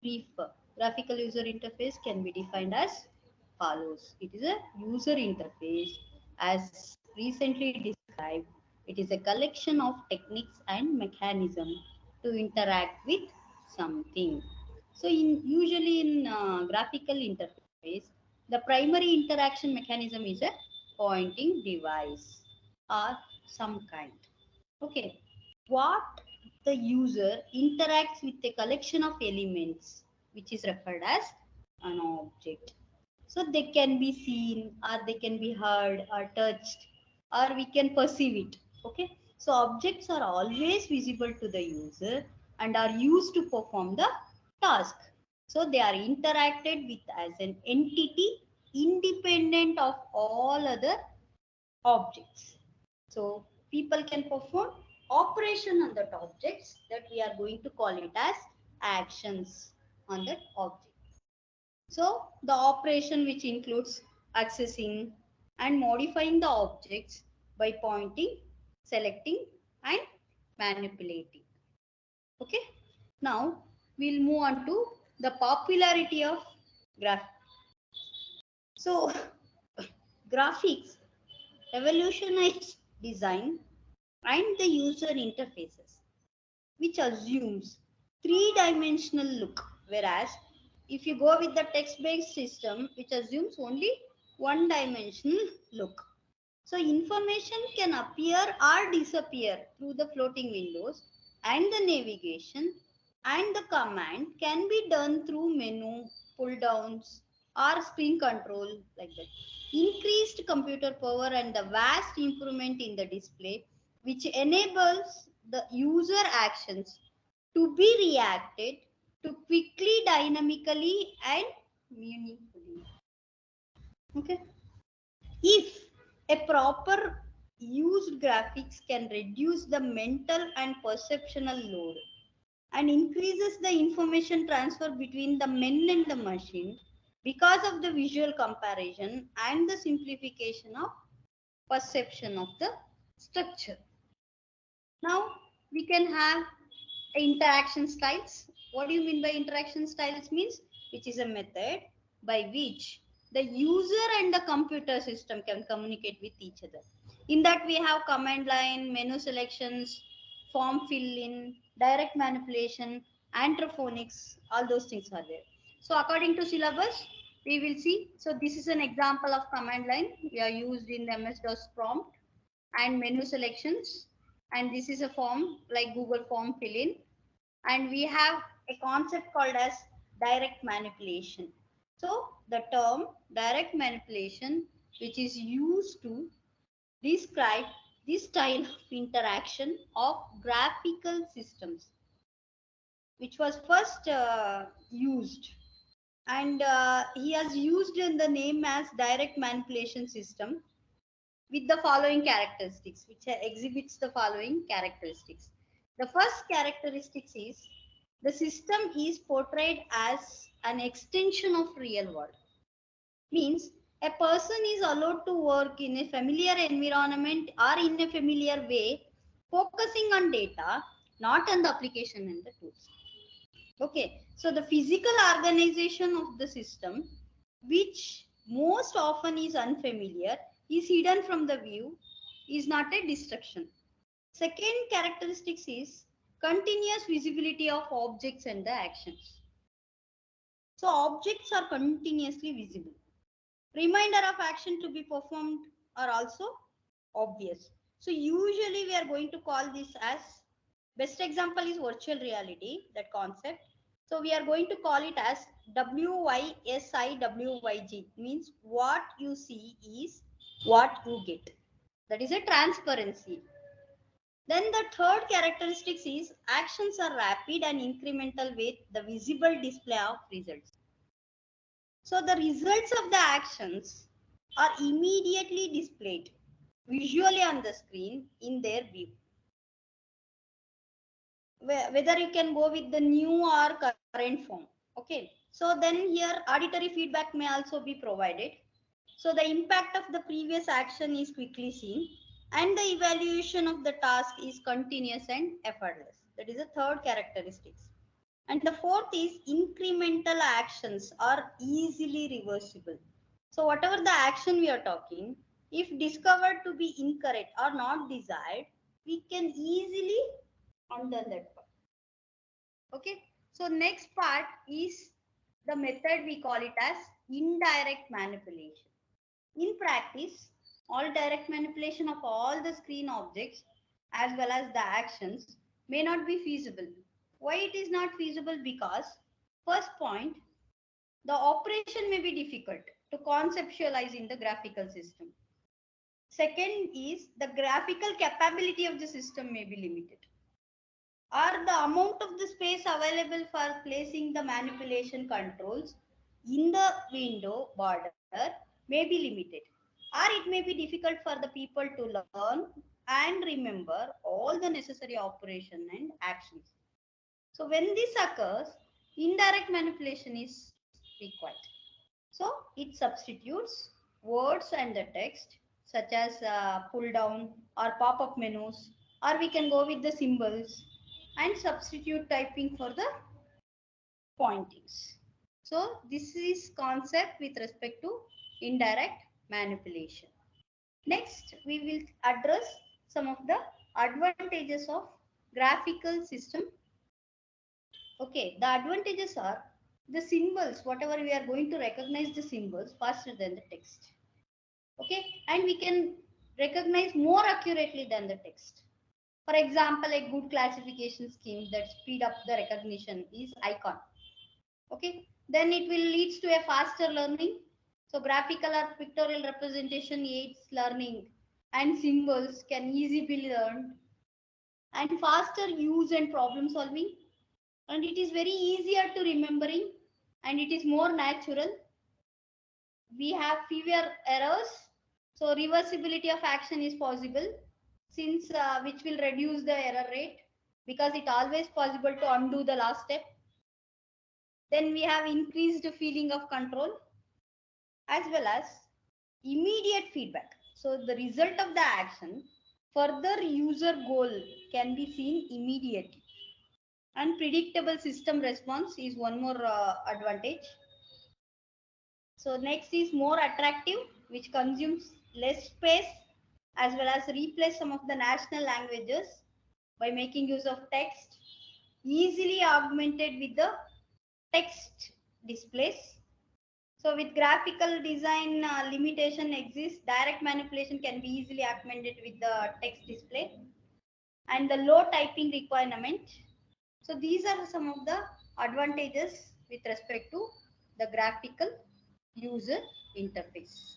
brief graphical user interface can be defined as follows. It is a user interface as recently described. It is a collection of techniques and mechanisms to interact with something. So usually in graphical interface, the primary interaction mechanism is a pointing device or some kind. Okay, what the user interacts with a collection of elements, which is referred as an object. So they can be seen, or they can be heard, or touched, or we can perceive it. Okay, so objects are always visible to the user and are used to perform the task. So they are interacted with as an entity independent of all other objects. So people can perform operation on that objects, that we are going to call it as actions on that object. So the operation which includes accessing and modifying the objects by pointing, selecting and manipulating. Okay. Now we'll move on to the popularity of graphics. So graphics revolutionized design and the user interfaces, which assumes three-dimensional look, whereas if you go with the text-based system, which assumes only one-dimensional look. So information can appear or disappear through the floating windows, and the navigation and the command can be done through menu, pull downs or screen control, like that. Increased computer power and the vast improvement in the display, which enables the user actions to be reacted to quickly, dynamically and meaningfully. Okay. If a proper used graphics can reduce the mental and perceptual load and increases the information transfer between the men and the machine because of the visual comparison and the simplification of perception of the structure. Now we can have interaction styles. What do you mean by interaction styles? Means which is a method by which the user and the computer system can communicate with each other. In that we have command line, menu selections, form fill in, direct manipulation, anthrophonics, all those things are there. So according to syllabus, we will see. So this is an example of command line we are used in the MS-DOS prompt, and menu selections, and this is a form like Google form fill in, and we have a concept called as direct manipulation. So the term direct manipulation, which is used to describe this style of interaction of graphical systems, which was first used, and he has used in the name as direct manipulation system with the following characteristics, which exhibits the following characteristics. The first characteristics is the system is portrayed as an extension of real world. Means a person is allowed to work in a familiar environment or in a familiar way, focusing on data, not on the application and the tools. Okay, so the physical organization of the system, which most often is unfamiliar, is hidden from the view, is not a distraction. Second characteristics is continuous visibility of objects and the actions. So objects are continuously visible. Reminder of action to be performed are also obvious. So usually we are going to call this as, best example is virtual reality, that concept. So we are going to call it as WYSIWYG, means what you see is what you get. That is a transparency. Then the third characteristics is actions are rapid and incremental with the visible display of results. So the results of the actions are immediately displayed visually on the screen in their view. Whether you can go with the new or current form. Okay. So then here auditory feedback may also be provided. So the impact of the previous action is quickly seen, and the evaluation of the task is continuous and effortless. That is the third characteristics. And the fourth is incremental actions are easily reversible. So whatever the action we are talking, if discovered to be incorrect or not desired, we can easily undo that part. Okay. So next part is the method we call it as indirect manipulation. In practice, all direct manipulation of all the screen objects as well as the actions may not be feasible. Why it is not feasible? Because first point, the operation may be difficult to conceptualize in the graphical system. Second is the graphical capability of the system may be limited. Or the amount of the space available for placing the manipulation controls in the window border may be limited. Or it may be difficult for the people to learn and remember all the necessary operation and actions. So when this occurs, indirect manipulation is required. So it substitutes words and the text such as pull down or pop up menus, or we can go with the symbols and substitute typing for the pointings. So this is concept with respect to indirect manipulation. Next, we will address some of the advantages of graphical system. Okay, the advantages are the symbols, whatever we are going to recognize the symbols faster than the text. Okay, and we can recognize more accurately than the text. For example, a good classification scheme that speed up the recognition is icon. Okay, then it will leads to a faster learning. So graphical or pictorial representation aids learning and symbols can easily be learned, and faster use and problem solving, and it is very easier to remembering, and it is more natural. We have fewer errors, so reversibility of action is possible, since which will reduce the error rate, because it always possible to undo the last step. Then we have increased feeling of control as well as immediate feedback. So the result of the action, further user goal can be seen immediately. And predictable system response is one more advantage. So next is more attractive, which consumes less space, as well as replace some of the national languages by making use of text, easily augmented with the text displays. So with graphical design limitation exists, direct manipulation can be easily augmented with the text display, and the low typing requirement. So these are some of the advantages with respect to the graphical user interface.